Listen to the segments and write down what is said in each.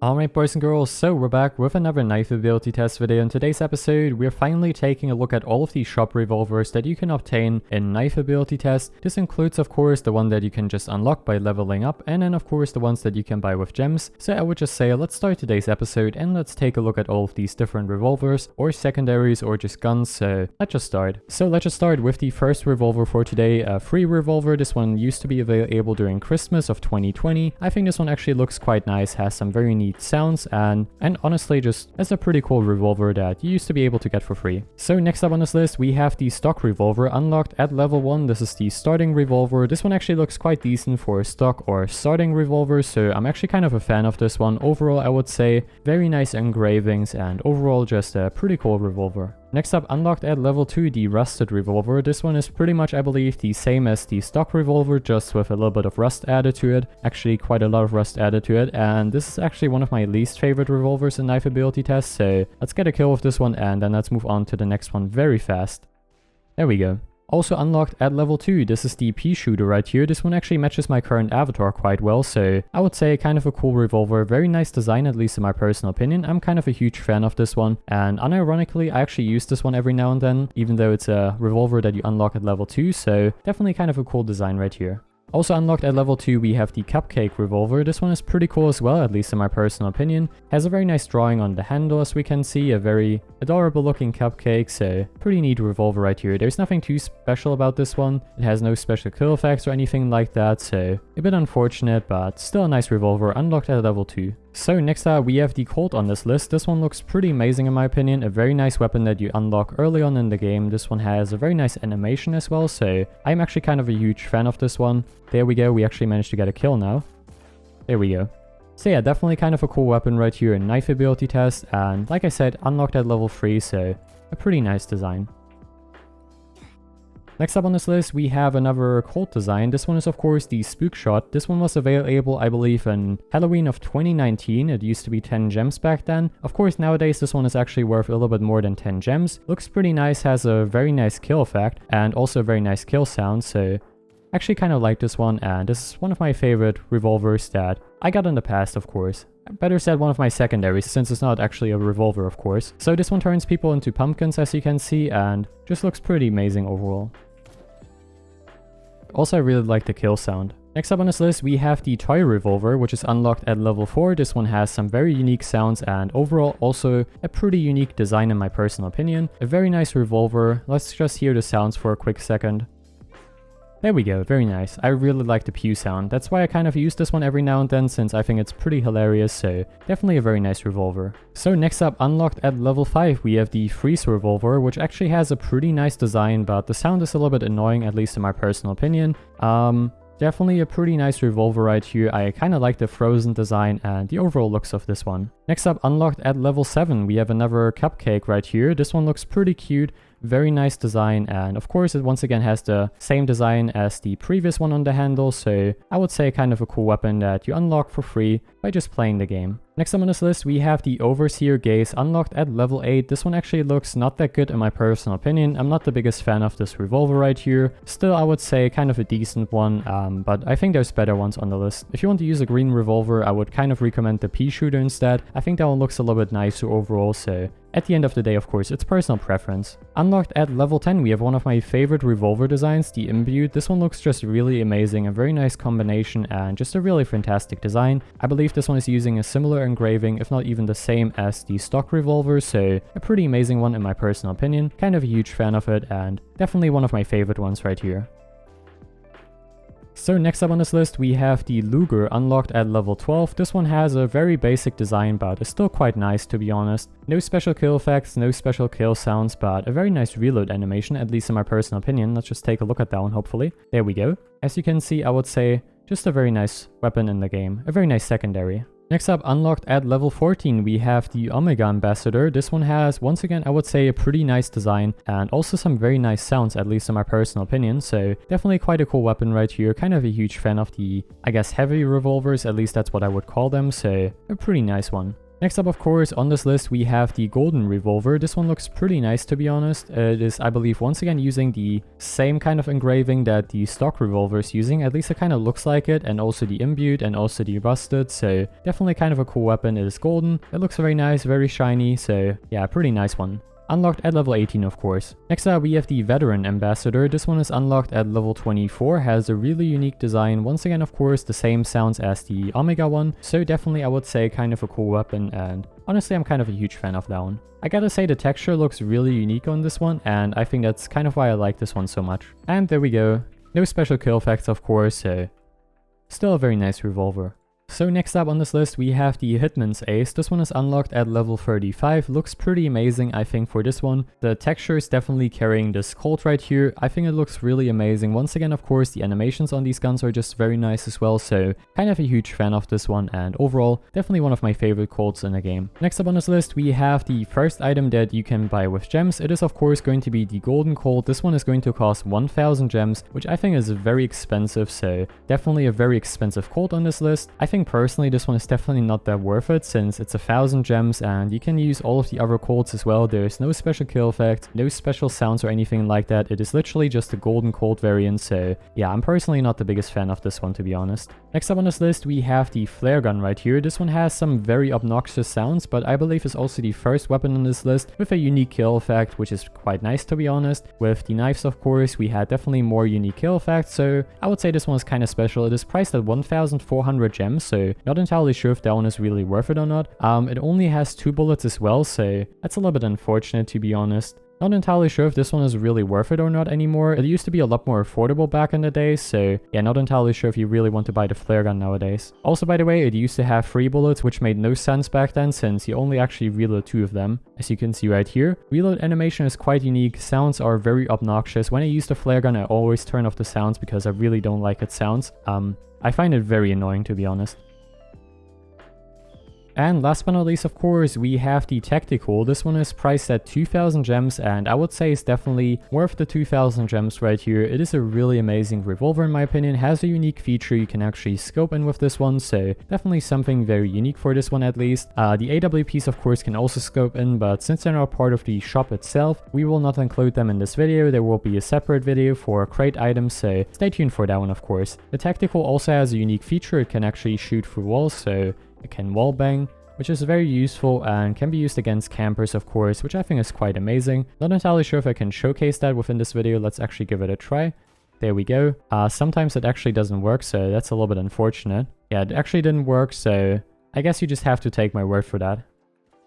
Alright boys and girls, so we're back with another knife ability test video. In today's episode, we're finally taking a look at all of the shop revolvers that you can obtain in knife ability test. This includes of course the one that you can just unlock by leveling up, and then of course the ones that you can buy with gems. So I would just say let's start today's episode and let's take a look at all of these different revolvers or secondaries or just guns. So let's just start. with the first revolver for today, a free revolver. This one used to be available during Christmas of 2020. I think this one actually looks quite nice, has some very neat sounds, and honestly just as a pretty cool revolver that you used to be able to get for free. So next up on this list we have the stock revolver unlocked at level 1. This is the starting revolver. This one actually looks quite decent for a stock or starting revolver, so I'm actually kind of a fan of this one. Overall I would say very nice engravings and overall just a pretty cool revolver. Next up, unlocked at level 2, the rusted revolver. This one is pretty much, I believe, the same as the stock revolver, just with a little bit of rust added to it. Actually, quite a lot of rust added to it, and this is actually one of my least favorite revolvers in knife ability test, so let's get a kill with this one, and then let's move on to the next one very fast. There we go. Also unlocked at level 2, this is the Pea Shooter right here. This one actually matches my current avatar quite well, so I would say kind of a cool revolver. Very nice design, at least in my personal opinion. I'm kind of a huge fan of this one, and unironically I actually use this one every now and then, even though it's a revolver that you unlock at level 2, so definitely kind of a cool design right here. Also unlocked at level 2 we have the Cupcake Revolver. This one is pretty cool as well, at least in my personal opinion. Has a very nice drawing on the handle as we can see, a very adorable looking cupcake, so pretty neat revolver right here. There's nothing too special about this one. It has no special kill effects or anything like that, so a bit unfortunate, but still a nice revolver unlocked at level 2. So next up we have the Colt on this list. This one looks pretty amazing in my opinion, a very nice weapon that you unlock early on in the game. This one has a very nice animation as well, so I'm actually kind of a huge fan of this one. There we go, we actually managed to get a kill now. There we go. So yeah, definitely kind of a cool weapon right here in knife ability test, and like I said, unlocked at level 3, so a pretty nice design. Next up on this list, we have another Colt design. This one is of course the Spookshot. This one was available, I believe, in Halloween of 2019. It used to be 10 gems back then. Of course, nowadays this one is actually worth a little bit more than 10 gems. Looks pretty nice, has a very nice kill effect, and also a very nice kill sound, so actually kind of like this one, and this is one of my favorite revolvers that I got in the past, of course. Better said, one of my secondaries, since it's not actually a revolver, of course. So this one turns people into pumpkins, as you can see, and just looks pretty amazing overall. Also, I really like the kill sound. Next up on this list, we have the Toy Revolver, which is unlocked at level 4. This one has some very unique sounds and overall also a pretty unique design in my personal opinion. A very nice revolver. Let's just hear the sounds for a quick second. There we go, very nice. I really like the pew sound. That's why I kind of use this one every now and then, since I think it's pretty hilarious, so definitely a very nice revolver. So next up, unlocked at level 5, we have the Freeze Revolver, which actually has a pretty nice design, but the sound is a little bit annoying, at least in my personal opinion. Definitely a pretty nice revolver right here. I kind of like the frozen design and the overall looks of this one. Next up, unlocked at level 7, we have another Cupcake right here. This one looks pretty cute. Very nice design, and of course it once again has the same design as the previous one on the handle, so I would say kind of a cool weapon that you unlock for free by just playing the game. Next up on this list we have the Overseer Gaze unlocked at level 8. This one actually looks not that good in my personal opinion. I'm not the biggest fan of this revolver right here. Still, I would say kind of a decent one, but I think there's better ones on the list. If you want to use a green revolver, I would kind of recommend the Pea Shooter instead. I think that one looks a little bit nicer overall, so at the end of the day, of course, it's personal preference. Unlocked at level 10, we have one of my favorite revolver designs, the Imbued. This one looks just really amazing, a very nice combination, and just a really fantastic design. I believe this one is using a similar engraving, if not even the same as the stock revolver, so a pretty amazing one in my personal opinion. Kind of a huge fan of it, and definitely one of my favorite ones right here. So next up on this list we have the Luger unlocked at level 12. This one has a very basic design, but it's still quite nice to be honest. No special kill effects, no special kill sounds, but a very nice reload animation, at least in my personal opinion. Let's just take a look at that one hopefully. There we go. As you can see, I would say just a very nice weapon in the game. A very nice secondary. Next up, unlocked at level 14, we have the Omega Ambassador. This one has, once again, I would say a pretty nice design and also some very nice sounds, at least in my personal opinion. So definitely quite a cool weapon right here. Kind of a huge fan of the, I guess, heavy revolvers, at least that's what I would call them. So a pretty nice one. Next up, of course, on this list, we have the Golden Revolver. This one looks pretty nice, to be honest. It is, I believe, once again using the same kind of engraving that the stock revolver is using. At least it kind of looks like it, and also the Imbued and also the Rusted. So definitely kind of a cool weapon. It is golden. It looks very nice, very shiny. So yeah, pretty nice one. Unlocked at level 18, of course. Next up, we have the Veteran Ambassador. This one is unlocked at level 24, has a really unique design. Once again, of course, the same sounds as the Omega one. So definitely, I would say, kind of a cool weapon, and honestly, I'm kind of a huge fan of that one. I gotta say, the texture looks really unique on this one, and I think that's kind of why I like this one so much. And there we go. No special kill effects, of course, so still a very nice revolver. So next up on this list, we have the Hitman's Ace. This one is unlocked at level 35. Looks pretty amazing, I think, for this one. The texture is definitely carrying this Colt right here. I think it looks really amazing. Once again, of course, the animations on these guns are just very nice as well. So kind of a huge fan of this one. And overall, definitely one of my favorite Colts in the game. Next up on this list, we have the first item that you can buy with gems. It is, of course, going to be the Golden Colt. This one is going to cost 1000 gems, which I think is very expensive. So definitely a very expensive Colt on this list. I think personally this one is definitely not that worth it, since it's 1000 gems and you can use all of the other Colts as well. There's no special kill effect, no special sounds or anything like that. It is literally just a Golden Colt variant, so yeah, I'm personally not the biggest fan of this one, to be honest. Next up on this list, we have the flare gun right here. This one has some very obnoxious sounds, but I believe is also the first weapon on this list with a unique kill effect, which is quite nice, to be honest. With the knives, of course, we had definitely more unique kill effects, so I would say this one is kind of special. It is priced at 1400 gems, so not entirely sure if that one is really worth it or not. It only has 2 bullets as well, so that's a little bit unfortunate, to be honest. Not entirely sure if this one is really worth it or not anymore. It used to be a lot more affordable back in the day, so yeah, not entirely sure if you really want to buy the flare gun nowadays. Also, by the way, it used to have 3 bullets, which made no sense back then, since you only actually reload 2 of them. As you can see right here, reload animation is quite unique. Sounds are very obnoxious. When I use the flare gun, I always turn off the sounds because I really don't like its sounds. I find it very annoying, to be honest. And last but not least, of course, we have the Tacticool. This one is priced at 2000 gems, and I would say it's definitely worth the 2000 gems right here. It is a really amazing revolver in my opinion. Has a unique feature you can actually scope in with this one, so definitely something very unique for this one at least. The AWPs, of course, can also scope in, but since they're not part of the shop itself, we will not include them in this video. There will be a separate video for crate items, so stay tuned for that one, of course. The Tacticool also has a unique feature. It can actually shoot through walls, so it can wall bang, which is very useful and can be used against campers, of course, which I think is quite amazing. Not entirely sure if I can showcase that within this video. Let's actually give it a try. There we go. Sometimes it actually doesn't work, so that's a little bit unfortunate. Yeah, it actually didn't work, so I guess you just have to take my word for that.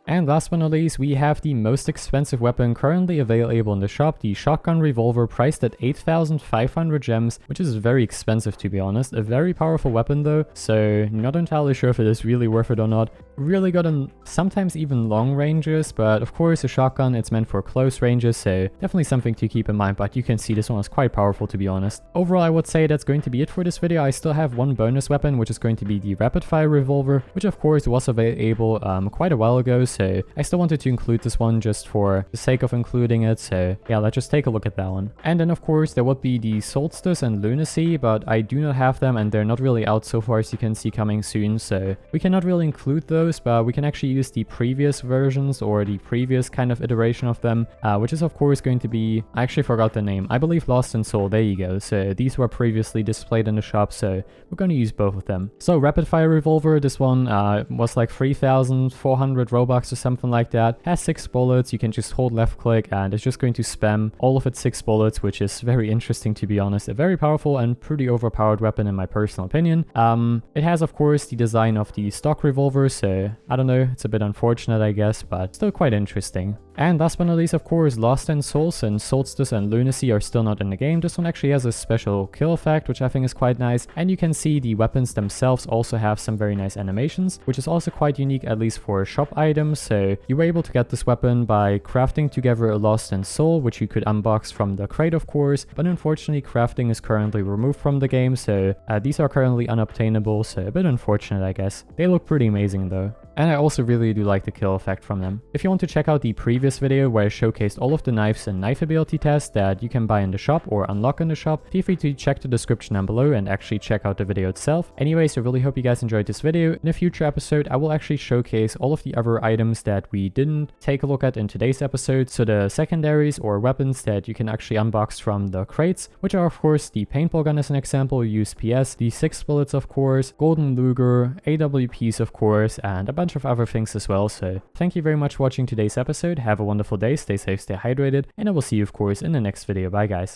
And last but not least, we have the most expensive weapon currently available in the shop, the Shotgun Revolver, priced at 8500 gems, which is very expensive, to be honest. A very powerful weapon though, so not entirely sure if it is really worth it or not. Really good on sometimes even long ranges, but of course a shotgun, it's meant for close ranges, so definitely something to keep in mind. But you can see this one is quite powerful, to be honest. Overall, I would say that's going to be it for this video. I still have one bonus weapon, which is going to be the Rapid Fire Revolver, which of course was available quite a while ago, so I still wanted to include this one just for the sake of including it. So yeah, let's just take a look at that one. And then of course there would be the Solstice and Lunacy, but I do not have them and they're not really out so far, as you can see, coming soon, so we cannot really include those, but we can actually use the previous versions or the previous kind of iteration of them, which is of course going to be, I actually forgot the name, I believe Lost&Soul. There you go. So these were previously displayed in the shop, so we're going to use both of them. So Rapid Fire Revolver, this one was like 3400 Robux or something like that. Has 6 bullets. You can just hold left click and it's just going to spam all of its 6 bullets, which is very interesting, to be honest. A very powerful and pretty overpowered weapon in my personal opinion. It has of course the design of the stock revolver, so I don't know, it's a bit unfortunate I guess, but still quite interesting. And last but not least, of course, Lost&Soul, and Solstice and Lunacy are still not in the game. This one actually has a special kill effect, which I think is quite nice. And you can see the weapons themselves also have some very nice animations, which is also quite unique, at least for shop items. So you were able to get this weapon by crafting together a Lost&Soul, which you could unbox from the crate, of course. But unfortunately, crafting is currently removed from the game, so these are currently unobtainable, so a bit unfortunate, I guess. They look pretty amazing though. and I also really do like the kill effect from them. If you want to check out the previous video where I showcased all of the knives and knife ability tests that you can buy in the shop or unlock in the shop, feel free to check the description down below and actually check out the video itself. Anyways, I really hope you guys enjoyed this video. In a future episode, I will actually showcase all of the other items that we didn't take a look at in today's episode. So the secondaries or weapons that you can actually unbox from the crates, which are of course the paintball gun as an example, USPS, the 6 bullets of course, golden Luger, AWPs of course, and a bunch of other things as well. So thank you very much for watching today's episode. Have a wonderful day, stay safe, stay hydrated, and I will see you of course in the next video. Bye guys.